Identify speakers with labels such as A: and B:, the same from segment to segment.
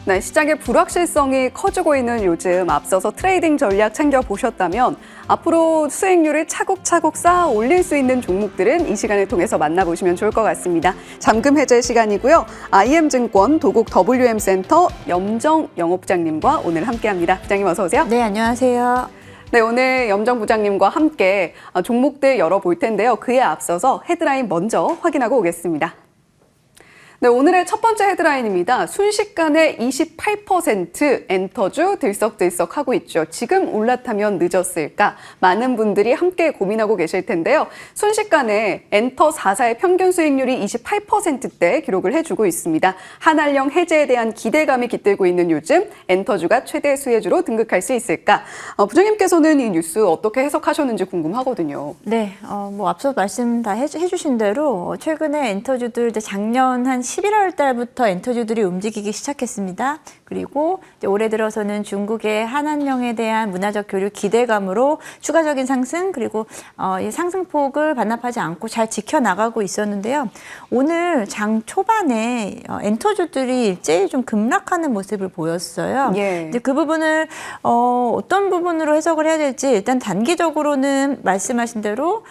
A: 네, 시장의 불확실성이 커지고 있는 요즘 앞서서 트레이딩 전략 챙겨보셨다면 앞으로 수익률을 차곡차곡 쌓아 올릴 수 있는 종목들은 이 시간을 통해서 만나보시면 좋을 것 같습니다. 잠금 해제 시간이고요. IM증권 도국 WM센터 염정 영업부장님과 오늘 함께합니다. 부장님 어서 오세요.
B: 네, 안녕하세요.
A: 네, 오늘 염정 부장님과 함께 종목들 열어볼 텐데요. 그에 앞서서 헤드라인 먼저 확인하고 오겠습니다. 네, 오늘의 첫 번째 헤드라인입니다. 순식간에 28% 엔터주 들썩들썩하고 있죠. 지금 올라타면 늦었을까? 많은 분들이 함께 고민하고 계실 텐데요. 순식간에 엔터 4사의 평균 수익률이 28%대 기록을 해주고 있습니다. 한알령 해제에 대한 기대감이 깃들고 있는 요즘 엔터주가 최대 수혜주로 등극할 수 있을까? 부장님께서는 이 뉴스 어떻게 해석하셨는지 궁금하거든요.
B: 네, 앞서 말씀 다 해주신 대로 최근에 엔터주들 이제 작년 한 11월 달부터 엔터주들이 움직이기 시작했습니다. 그리고 이제 올해 들어서는 중국의 한한령에 대한 문화적 교류 기대감으로 추가적인 상승 그리고 이 상승폭을 반납하지 않고 잘 지켜나가고 있었는데요. 오늘 장 초반에 엔터주들이 일제히 좀 급락하는 모습을 보였어요.
A: 예.
B: 이제 그 부분을 어떤 부분으로 해석을 해야 될지 일단 단기적으로는 말씀하신 대로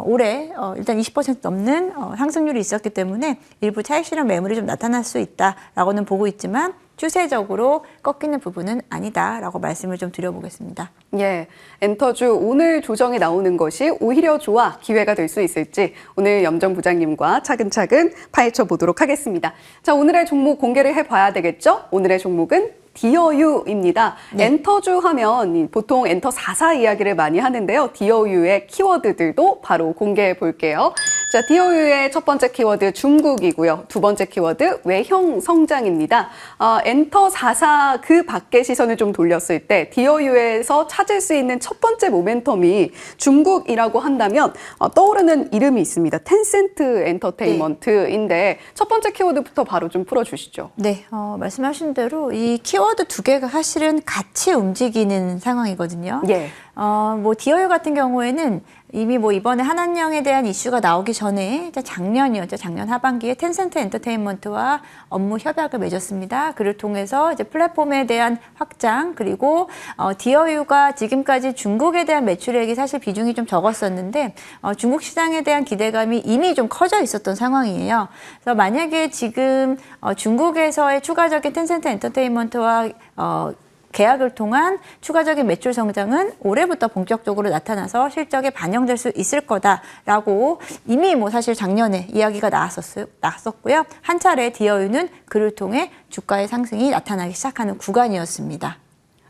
B: 올해 일단 20% 넘는 상승률이 있었기 때문에 일부 차익 실현 매물이 좀 나타날 수 있다라고는 보고 있지만 추세적으로 꺾이는 부분은 아니다라고 말씀을 좀 드려보겠습니다.
A: 예, 엔터주 오늘 조정이 나오는 것이 오히려 좋아 기회가 될 수 있을지 오늘 염정 부장님과 차근차근 파헤쳐 보도록 하겠습니다. 자, 오늘의 종목 공개를 해봐야 되겠죠? 오늘의 종목은 디어유입니다. 네. 엔터주 하면 보통 엔터 4사 이야기를 많이 하는데요. 디어유의 키워드들도 바로 공개해 볼게요. 자, 디어유의 첫 번째 키워드 중국이고요. 두 번째 키워드 외형 성장입니다. 엔터 4사 그 밖의 시선을 좀 돌렸을 때 디어유에서 찾을 수 있는 첫 번째 모멘텀이 중국이라고 한다면 떠오르는 이름이 있습니다. 텐센트 엔터테인먼트인데 네. 첫 번째 키워드부터 바로 좀 풀어주시죠.
B: 네, 말씀하신 대로 이 키워드 두 개가 사실은 같이 움직이는 상황이거든요.
A: 예.
B: 디어유 같은 경우에는 이미 이번에 한한령에 대한 이슈가 나오기 전에 작년이었죠. 작년 하반기에 텐센트 엔터테인먼트와 업무 협약을 맺었습니다. 그를 통해서 이제 플랫폼에 대한 확장 그리고 디어유가 지금까지 중국에 대한 매출액이 사실 비중이 좀 적었었는데 중국 시장에 대한 기대감이 이미 좀 커져 있었던 상황이에요. 그래서 만약에 지금 중국에서의 추가적인 텐센트 엔터테인먼트와 계약을 통한 추가적인 매출 성장은 올해부터 본격적으로 나타나서 실적에 반영될 수 있을 거다라고 이미 사실 작년에 이야기가 나왔었고요. 한 차례 디어유는 그를 통해 주가의 상승이 나타나기 시작하는 구간이었습니다.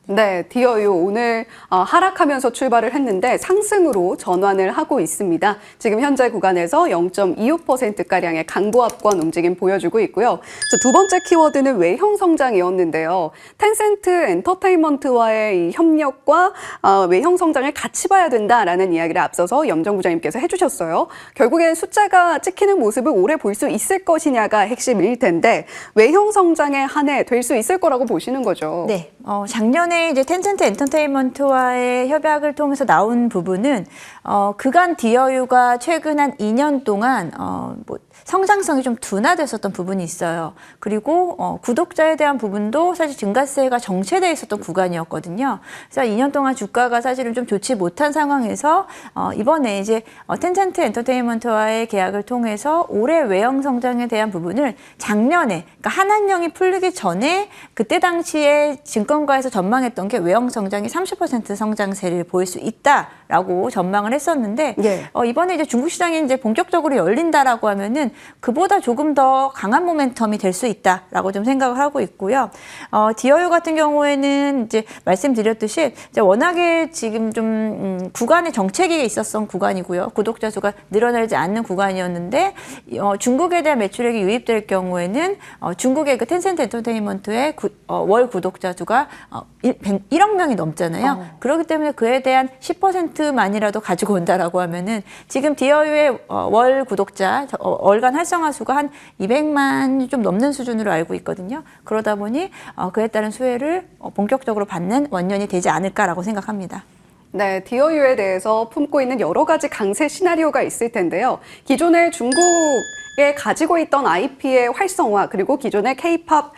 A: 네, 디어유 오늘 하락하면서 출발을 했는데 상승으로 전환을 하고 있습니다. 지금 현재 구간에서 0.25%가량의 강보합권 움직임 보여주고 있고요. 두 번째 키워드는 외형 성장이었는데요. 텐센트 엔터테인먼트와의 이 협력과 외형 성장을 같이 봐야 된다라는 이야기를 앞서서 염정 부장님께서 해주셨어요. 결국엔 숫자가 찍히는 모습을 오래 볼 수 있을 것이냐가 핵심일 텐데 외형 성장에 한해 될 수 있을 거라고 보시는 거죠.
B: 네, 작년에 이제 텐센트 엔터테인먼트와의 협약을 통해서 나온 부분은 그간 디어유가 최근 한 2년 동안 성장성이 좀 둔화됐었던 부분이 있어요. 그리고 구독자에 대한 부분도 사실 증가세가 정체돼 있었던 구간이었거든요. 그래서 2년 동안 주가가 사실은 좀 좋지 못한 상황에서 이번에 이제 텐센트 엔터테인먼트와의 계약을 통해서 올해 외형 성장에 대한 부분을 작년에 그러니까 한한령이 풀리기 전에 그때 당시에 증권가에서 전망했던 게 외형 성장이 30% 성장세를 보일 수 있다라고 전망을 했었는데
A: 예.
B: 이번에 이제 중국 시장이 이제 본격적으로 열린다라고 하면은 그보다 조금 더 강한 모멘텀이 될 수 있다라고 좀 생각을 하고 있고요. 디어유 같은 경우에는 이제 말씀드렸듯이 이제 워낙에 지금 좀 구간에 정체기가 있었던 구간이고요. 구독자 수가 늘어나지 않는 구간이었는데 중국에 대한 매출액이 유입될 경우에는 중국의 그 텐센트 엔터테인먼트의 월 구독자 수가 1억 명이 넘잖아요. 그렇기 때문에 그에 대한 10%만이라도 가지고 온다라고 하면은 지금 디어유의 월 구독자 월간 활성화 수가 한 200만 좀 넘는 수준으로 알고 있거든요. 그러다 보니 그에 따른 수혜를 본격적으로 받는 원년이 되지 않을까라고 생각합니다.
A: 네, 디어유에 대해서 품고 있는 여러 가지 강세 시나리오가 있을 텐데요. 기존의 중국에 가지고 있던 IP의 활성화 그리고 기존의 K-팝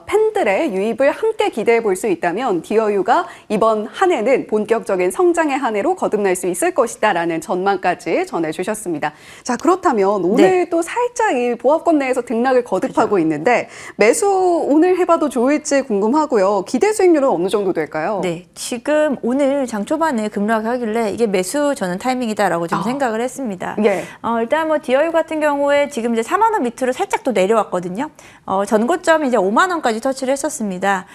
A: 팬들의 유입을 함께 기대해 볼 수 있다면 디어유가 이번 한 해는 본격적인 성장의 한 해로 거듭날 수 있을 것이다라는 전망까지 전해주셨습니다. 자, 그렇다면 오늘 또 살짝 이 보합권 내에서 등락을 거듭하고 있는데 매수 오늘 해봐도 좋을지 궁금하고요. 기대 수익률은 어느 정도 될까요?
B: 네, 지금 오늘 장 초반에 급락하길래 이게 매수 저는 타이밍이다라고 좀 생각을 했습니다.
A: 예.
B: 일단 뭐 디어유 같은 경우에 지금 이제 4만 원 밑으로 살짝 또 내려왔거든요. 전고점이 이제 5만 원까지 터치를 했었습니다.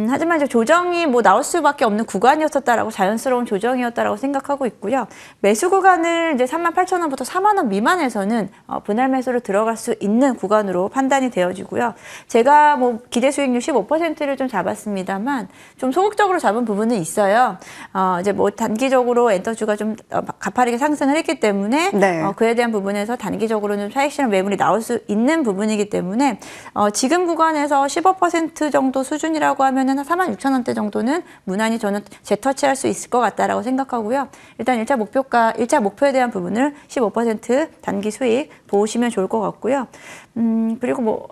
B: 하지만 이제 조정이 뭐 나올 수밖에 없는 구간이었었다라고 자연스러운 조정이었다라고 생각하고 있고요. 매수 구간을 이제 38,000원부터 4만 원 미만에서는 분할 매수로 들어갈 수 있는 구간으로 판단이 되어지고요. 제가 뭐 기대 수익률 15%를 좀 잡았습니다만 좀 소극적으로 잡은 부분은 있어요. 이제 뭐 단기적으로 엔터주가 좀 가파르게 상승을 했기 때문에
A: 네.
B: 그에 대한 부분에서 단기적으로는 차익 실현 매물이 나올 수 있는 부분이기 때문에 지금 구간에서 15% 정도 수준이라고 하면은 한 46,000원대 정도는 무난히 저는 재터치할 수 있을 것 같다라고 생각하고요. 일단 1차 목표에 대한 부분을 15% 단기 수익 보시면 좋을 것 같고요. 그리고 뭐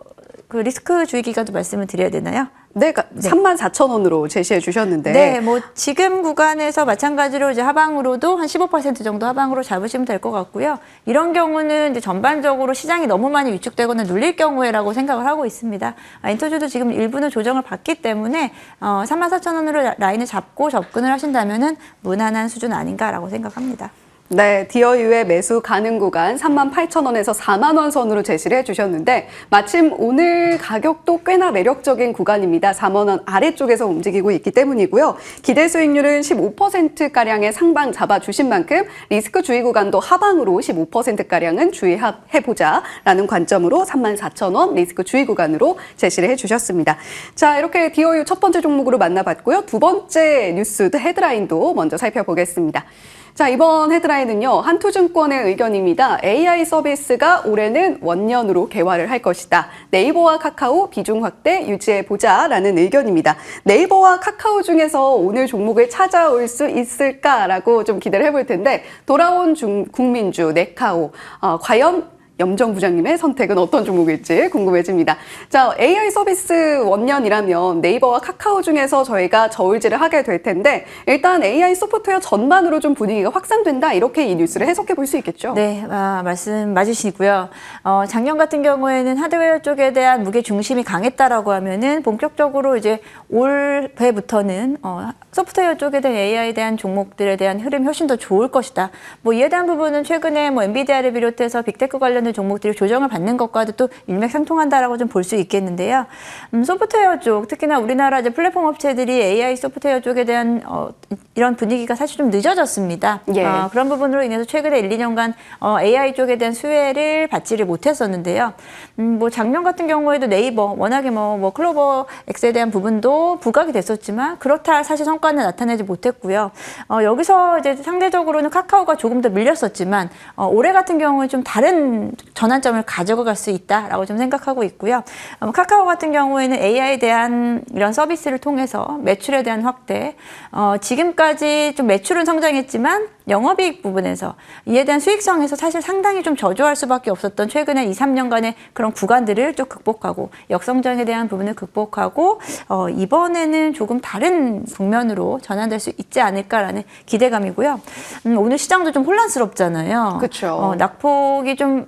B: 그 리스크 주의 기간도 말씀을 드려야 되나요?
A: 네, 34,000원으로 제시해 주셨는데.
B: 네, 뭐 지금 구간에서 마찬가지로 이제 하방으로도 한 15% 정도 하방으로 잡으시면 될 것 같고요. 이런 경우는 이제 전반적으로 시장이 너무 많이 위축되거나 눌릴 경우에라고 생각을 하고 있습니다. 엔터주도 지금 일부는 조정을 받기 때문에 34,000원으로 라인을 잡고 접근을 하신다면은 무난한 수준 아닌가라고 생각합니다.
A: 네, 디어유의 매수 가능 구간 38,000원에서 4만 원 선으로 제시를 해주셨는데 마침 오늘 가격도 꽤나 매력적인 구간입니다. 4만 원 아래쪽에서 움직이고 있기 때문이고요. 기대 수익률은 15%가량의 상방 잡아주신 만큼 리스크 주의 구간도 하방으로 15%가량은 주의해보자라는 관점으로 34,000원 리스크 주의 구간으로 제시를 해주셨습니다. 자, 이렇게 디어유 첫 번째 종목으로 만나봤고요. 두 번째 뉴스 헤드라인도 먼저 살펴보겠습니다. 자, 이번 헤드라인은요, 한투증권의 의견입니다. AI 서비스가 올해는 원년으로 개화를 할 것이다. 네이버와 카카오 비중 확대 유지해보자라는 의견입니다. 네이버와 카카오 중에서 오늘 종목을 찾아올 수 있을까라고 좀 기대를 해볼 텐데, 돌아온 국민주, 네카오, 과연 염정 부장님의 선택은 어떤 종목일지 궁금해집니다. 자, AI 서비스 원년이라면 네이버와 카카오 중에서 저희가 저울질을 하게 될 텐데 일단 AI 소프트웨어 전반으로 좀 분위기가 확산된다 이렇게 이 뉴스를 해석해 볼 수 있겠죠?
B: 네, 말씀 맞으시고요. 작년 같은 경우에는 하드웨어 쪽에 대한 무게 중심이 강했다라고 하면은 본격적으로 이제 올해부터는 소프트웨어 쪽에 대한 AI에 대한 종목들에 대한 흐름이 훨씬 더 좋을 것이다. 뭐 이에 대한 부분은 최근에 뭐 엔비디아를 비롯해서 빅테크 관련된 종목들이 조정을 받는 것과도 또 일맥상통한다라고 좀 볼 수 있겠는데요. 소프트웨어 쪽, 특히나 우리나라 이제 플랫폼 업체들이 AI 소프트웨어 쪽에 대한 이런 분위기가 사실 좀 늦어졌습니다.
A: 예.
B: 그런 부분으로 인해서 최근에 1, 2년간 AI 쪽에 대한 수혜를 받지를 못했었는데요. 뭐 작년 같은 경우에도 네이버 워낙에 뭐 클로버 X에 대한 부분도 부각이 됐었지만 그렇다 할 사실 성과는 나타내지 못했고요. 여기서 이제 상대적으로는 카카오가 조금 더 밀렸었지만 올해 같은 경우는 좀 다른 전환점을 가져갈 수 있다라고 좀 생각하고 있고요. 카카오 같은 경우에는 AI에 대한 이런 서비스를 통해서 매출에 대한 확대, 지금까지 좀 매출은 성장했지만 영업이익 부분에서 이에 대한 수익성에서 사실 상당히 좀 저조할 수밖에 없었던 최근에 2, 3년간의 그런 구간들을 좀 극복하고 역성장에 대한 부분을 극복하고 이번에는 조금 다른 국면으로 전환될 수 있지 않을까라는 기대감이고요. 오늘 시장도 좀 혼란스럽잖아요.
A: 그렇죠.
B: 낙폭이 좀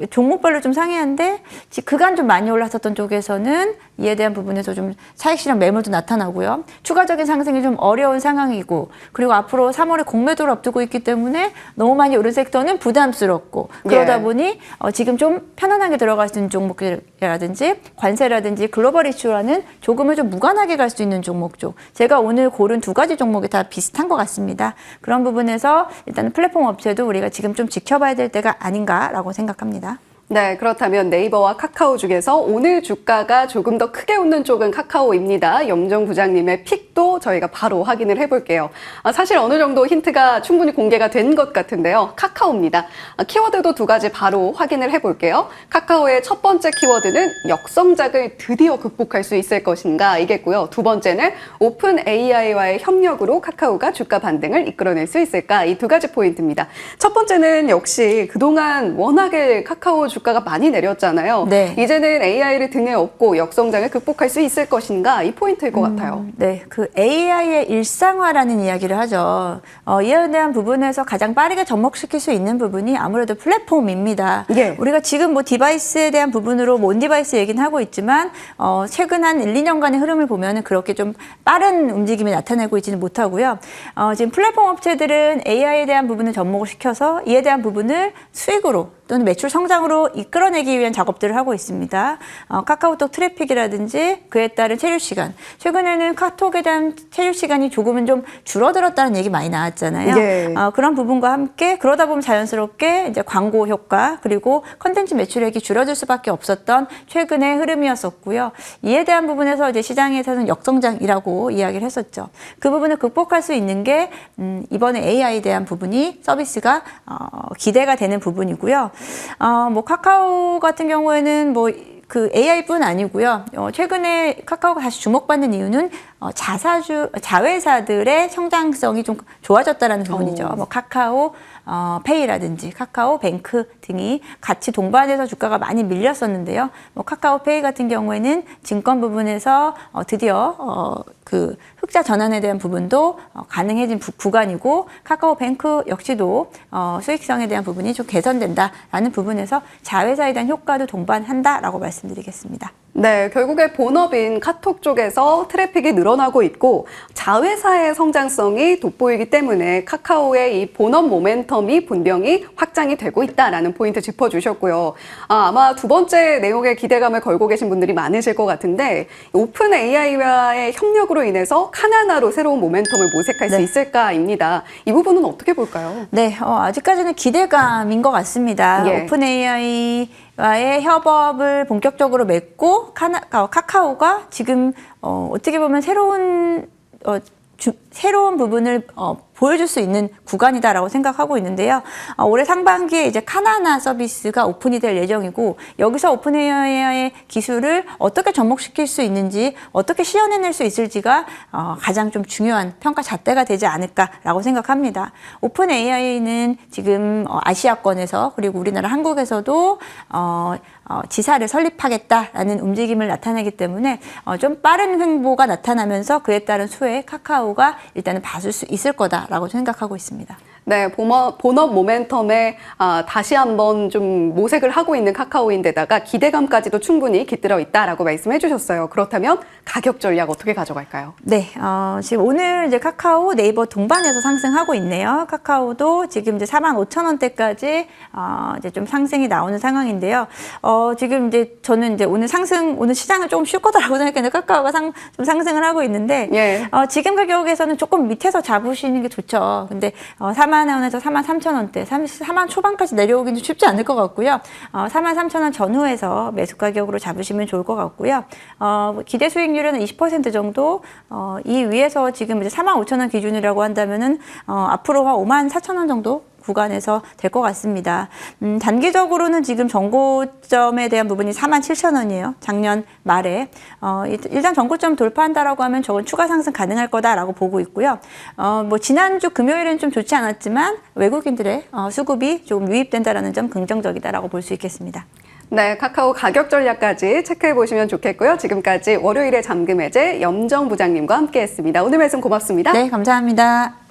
B: 종목별로 좀 상이한데 그간 좀 많이 올랐었던 쪽에서는 이에 대한 부분에서 좀 차익 실현 매물도 나타나고요. 추가적인 상승이 좀 어려운 상황이고 그리고 앞으로 3월에 공매도를 앞두고 있기 때문에 너무 많이 오른 섹터는 부담스럽고 그러다 보니 지금 좀 편안하게 들어갈 수 있는 종목이라든지 관세라든지 글로벌 이슈라는 조금은 좀 무관하게 갈 수 있는 종목 쪽 제가 오늘 고른 두 가지 종목이 다 비슷한 것 같습니다. 그런 부분에서 일단 플랫폼 업체도 우리가 지금 좀 지켜봐야 될 때가 아닌가라고 생각합니다.
A: 네, 그렇다면 네이버와 카카오 중에서 오늘 주가가 조금 더 크게 웃는 쪽은 카카오입니다. 염정 부장님의 픽도 저희가 바로 확인을 해볼게요. 사실 어느 정도 힌트가 충분히 공개가 된 것 같은데요. 카카오입니다. 키워드도 두 가지 바로 확인을 해볼게요. 카카오의 첫 번째 키워드는 역성장을 드디어 극복할 수 있을 것인가 이겠고요. 두 번째는 오픈 AI와의 협력으로 카카오가 주가 반등을 이끌어낼 수 있을까 이 두 가지 포인트입니다. 첫 번째는 역시 그동안 워낙에 카카오 주가 주가가 많이 내렸잖아요.
B: 네.
A: 이제는 AI를 등에 업고 역성장을 극복할 수 있을 것인가 이 포인트일 것 같아요.
B: 네, 그 AI의 일상화라는 이야기를 하죠. 이에 대한 부분에서 가장 빠르게 접목시킬 수 있는 부분이 아무래도 플랫폼입니다.
A: 예.
B: 우리가 지금 뭐 디바이스에 대한 부분으로 온 디바이스 얘기는 하고 있지만 최근 한 1, 2년간의 흐름을 보면은 그렇게 좀 빠른 움직임이 나타내고 있지는 못하고요. 지금 플랫폼 업체들은 AI에 대한 부분을 접목을 시켜서 이에 대한 부분을 수익으로 또는 매출 성장으로 이끌어내기 위한 작업들을 하고 있습니다. 카카오톡 트래픽이라든지 그에 따른 체류 시간. 최근에는 카톡에 대한 체류 시간이 조금은 좀 줄어들었다는 얘기 많이 나왔잖아요.
A: 예.
B: 그런 부분과 함께 그러다 보면 자연스럽게 이제 광고 효과 그리고 컨텐츠 매출액이 줄어들 수밖에 없었던 최근의 흐름이었었고요. 이에 대한 부분에서 이제 시장에서는 역성장이라고 이야기를 했었죠. 그 부분을 극복할 수 있는 게 이번에 AI에 대한 부분이 서비스가 기대가 되는 부분이고요. 뭐 카카오 같은 경우에는 뭐 그 AI뿐 아니고요. 최근에 카카오가 다시 주목받는 이유는 자회사들의 성장성이 좀 좋아졌다라는 부분이죠. 뭐 카카오 페이라든지 카카오 뱅크 등이 같이 동반해서 주가가 많이 밀렸었는데요. 뭐 카카오 페이 같은 경우에는 증권 부분에서 드디어 그 흑자 전환에 대한 부분도 가능해진 구간이고 카카오 뱅크 역시도 수익성에 대한 부분이 좀 개선된다라는 부분에서 자회사에 대한 효과도 동반한다라고 말씀드리겠습니다.
A: 네, 결국에 본업인 카톡 쪽에서 트래픽이 늘어나고 있고 자회사의 성장성이 돋보이기 때문에 카카오의 이 본업 모멘텀이 분명히 확장이 되고 있다라는 포인트 짚어주셨고요. 아마 두 번째 내용에 기대감을 걸고 계신 분들이 많으실 것 같은데 오픈 AI와의 협력으로 인해서 카나나로 새로운 모멘텀을 모색할 수 있을까입니다. 이 부분은 어떻게 볼까요?
B: 네, 아직까지는 기대감인 것 같습니다.
A: 예.
B: 오픈 AI와의 협업을 본격적으로 맺고 카카오가 지금 어떻게 보면 새로운 부분을 보여줄 수 있는 구간이다라고 생각하고 있는데요. 올해 상반기에 이제 카나나 서비스가 오픈이 될 예정이고 여기서 오픈 AI의 기술을 어떻게 접목시킬 수 있는지 어떻게 시연해낼 수 있을지가 가장 좀 중요한 평가 잣대가 되지 않을까라고 생각합니다. 오픈 AI는 지금 아시아권에서 그리고 우리나라 한국에서도 지사를 설립하겠다라는 움직임을 나타내기 때문에 좀 빠른 횡보가 나타나면서 그에 따른 수혜 카카오가 일단은 봐줄 수 있을 거다라고 생각하고 있습니다.
A: 네, 본업 모멘텀에 다시 한번 좀 모색을 하고 있는 카카오인데다가 기대감까지도 충분히 깃들어 있다라고 말씀해 주셨어요. 그렇다면 가격 전략 어떻게 가져갈까요?
B: 네, 지금 오늘 이제 카카오 네이버 동반해서 상승하고 있네요. 카카오도 지금 이제 45,000원대까지 이제 좀 상승이 나오는 상황인데요. 지금 이제 저는 이제 오늘 시장은 조금 쉴 거다라고 생각했는데 카카오가 좀 상승을 하고 있는데
A: 예.
B: 지금 가격에서는 조금 밑에서 잡으시는 게 좋죠. 근데 40,000원에서 43,000원대, 4만 초반까지 내려오기는 쉽지 않을 것 같고요. 43,000원 전후에서 매수 가격으로 잡으시면 좋을 것 같고요. 기대 수익률은 20% 정도, 이 위에서 지금 이제 45,000원 기준이라고 한다면은 앞으로 한 54,000원 정도 구간에서 될 것 같습니다. 단기적으로는 지금 전고점에 대한 부분이 47,000원이에요. 작년 말에. 일단 전고점 돌파한다라고 하면 저건 추가 상승 가능할 거다라고 보고 있고요. 뭐 지난주 금요일은 좀 좋지 않았지만 외국인들의 수급이 조금 유입된다라는 점 긍정적이다라고 볼 수 있겠습니다.
A: 네, 카카오 가격 전략까지 체크해 보시면 좋겠고요. 지금까지 월요일에 잠금 해제 염정 부장님과 함께했습니다. 오늘 말씀 고맙습니다.
B: 네, 감사합니다.